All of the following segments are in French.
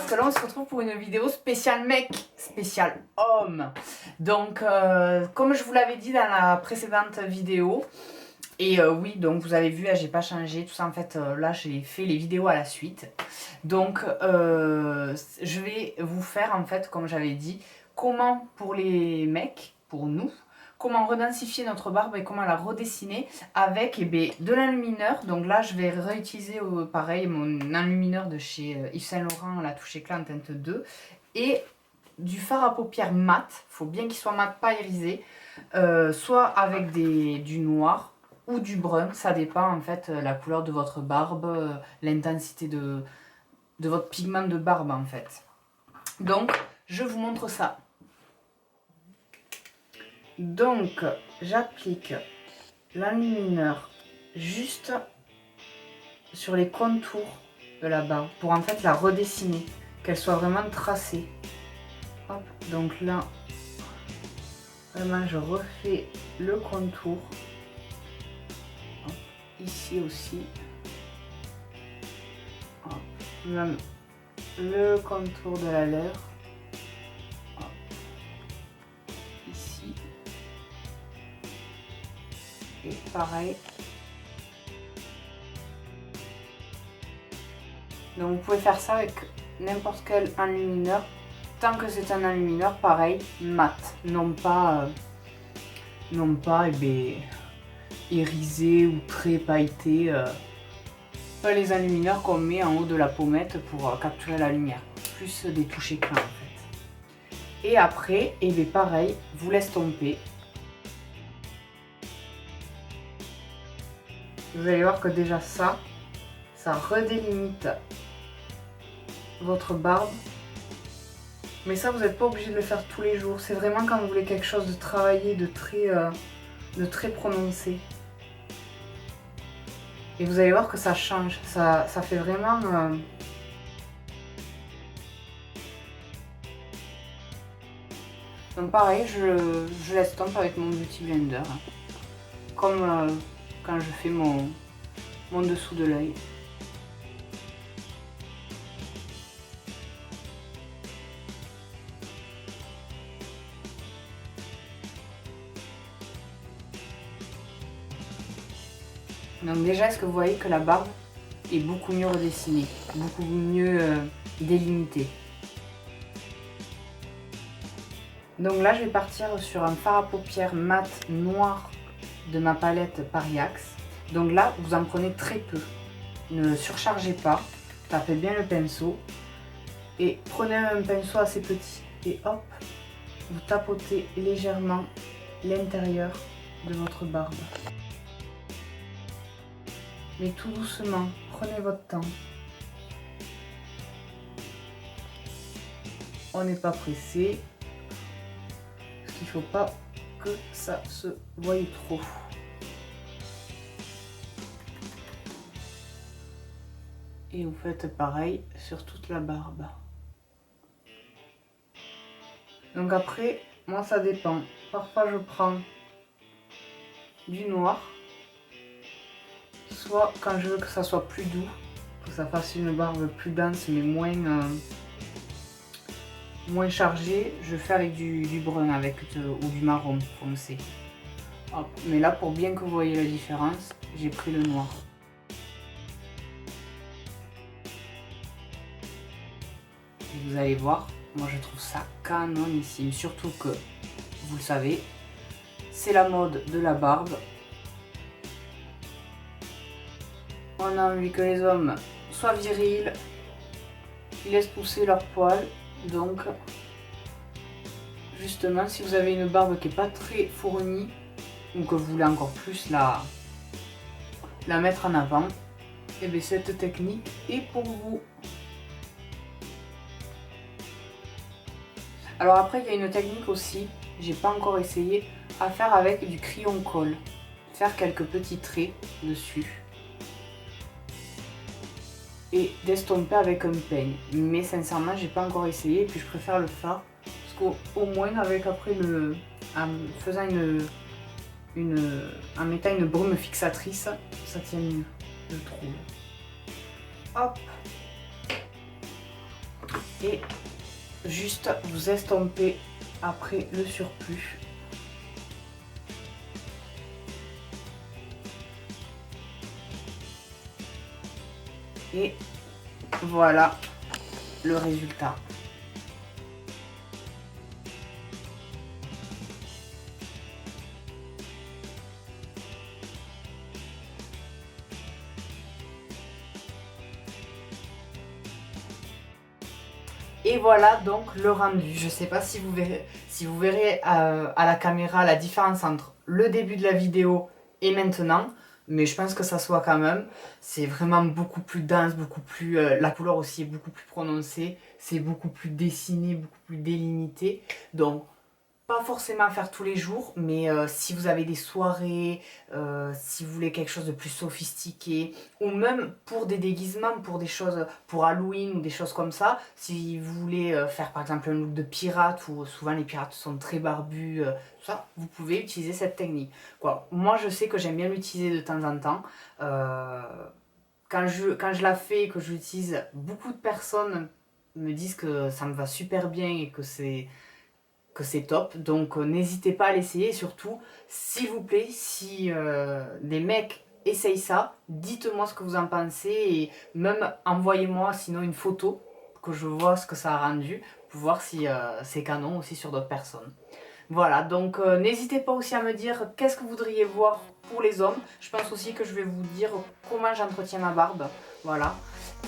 parce que là on se retrouve pour une vidéo spéciale mec, spéciale homme. Donc comme je vous l'avais dit dans la précédente vidéo, et oui, donc vous avez vu, j'ai pas changé, tout ça en fait, là j'ai fait les vidéos à la suite. Donc je vais vous faire en fait, comme j'avais dit, comment pour les mecs, pour nous, comment redensifier notre barbe et comment la redessiner avec de l'enlumineur. Donc là je vais réutiliser pareil mon enlumineur de chez Yves Saint Laurent, la touche éclat en teinte 2, et du fard à paupières mat, il faut bien qu'il soit mat, pas irisé, soit avec du noir ou du brun, ça dépend en fait la couleur de votre barbe, l'intensité de votre pigment de barbe en fait. Donc je vous montre ça. Donc j'applique l'enlumineur juste sur les contours de la barbe pour en fait la redessiner, qu'elle soit vraiment tracée. Hop, donc là vraiment je refais le contour. Hop, ici aussi. Hop, même le contour de la lèvre. Hop, ici. Et pareil. Donc vous pouvez faire ça avec n'importe quel enlumineur, tant que c'est un enlumineur pareil, mat, non pas irisé ou très pailleté, pas les enlumineurs qu'on met en haut de la pommette pour capturer la lumière, plus des touches éclat en fait. Et après, pareil, vous l'estompez. Vous allez voir que déjà ça redélimite votre barbe. Mais ça, vous n'êtes pas obligé de le faire tous les jours. C'est vraiment quand vous voulez quelque chose de travaillé, de très prononcé. Et vous allez voir que ça change. Ça fait vraiment... Donc pareil, je l'estompe avec mon Beauty Blender. Comme quand je fais mon dessous de l'œil. Donc déjà, est-ce que vous voyez que la barbe est beaucoup mieux redessinée, beaucoup mieux délimitée. Donc là, je vais partir sur un fard à paupières mat noir de ma palette Pariax. Donc là, vous en prenez très peu. Ne surchargez pas, tapez bien le pinceau et prenez un pinceau assez petit et hop, vous tapotez légèrement l'intérieur de votre barbe. Mais tout doucement, prenez votre temps. On n'est pas pressé, parce qu'il ne faut pas que ça se voie trop. Et vous faites pareil sur toute la barbe. Donc après, moi ça dépend. Parfois je prends du noir, soit quand je veux que ça soit plus doux, que ça fasse une barbe plus dense mais moins chargée, je fais avec du brun ou du marron foncé. Hop. Mais là, pour bien que vous voyez la différence, j'ai pris le noir. Et vous allez voir, moi je trouve ça canonissime, surtout que, vous le savez, c'est la mode de la barbe. On a envie que les hommes soient virils, qu'ils laissent pousser leurs poils. Donc, justement, si vous avez une barbe qui n'est pas très fournie, ou que vous voulez encore plus la mettre en avant, et bien cette technique est pour vous. Alors après, il y a une technique aussi, j'ai pas encore essayé, à faire avec du crayon colle. Faire quelques petits traits dessus. Et d'estomper avec un peigne. Mais sincèrement, j'ai pas encore essayé et puis je préfère le faire. Parce qu'au moins, avec après en faisant en mettant une brume fixatrice, ça tient mieux, je trouve. Hop. et juste vous estompez après le surplus. Et voilà le résultat. Et voilà donc le rendu. Je ne sais pas si vous verrez à la caméra la différence entre le début de la vidéo et maintenant. Mais je pense que ça soit quand même. C'est vraiment beaucoup plus dense, beaucoup plus... la couleur aussi est beaucoup plus prononcée. C'est beaucoup plus dessiné, beaucoup plus délimité. Donc, pas forcément à faire tous les jours, mais si vous avez des soirées, si vous voulez quelque chose de plus sophistiqué, ou même pour des déguisements, pour des choses, pour Halloween ou des choses comme ça, si vous voulez faire par exemple un look de pirate, où souvent les pirates sont très barbus, tout ça, vous pouvez utiliser cette technique. Quoi. Moi je sais que j'aime bien l'utiliser de temps en temps. Quand je la fais et que je l'utilise, beaucoup de personnes me disent que ça me va super bien et que c'est top, donc n'hésitez pas à l'essayer. Et surtout, s'il vous plaît, si des mecs essayent ça, dites-moi ce que vous en pensez et même envoyez-moi sinon une photo que je vois ce que ça a rendu pour voir si c'est canon aussi sur d'autres personnes. Voilà, donc n'hésitez pas aussi à me dire qu'est-ce que vous voudriez voir pour les hommes. Je pense aussi que je vais vous dire comment j'entretiens ma barbe, voilà.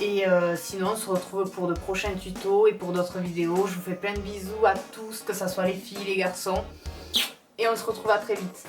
Et sinon on se retrouve pour de prochains tutos et pour d'autres vidéos. Je vous fais plein de bisous à tous, que ce soit les filles, les garçons. Et on se retrouve à très vite.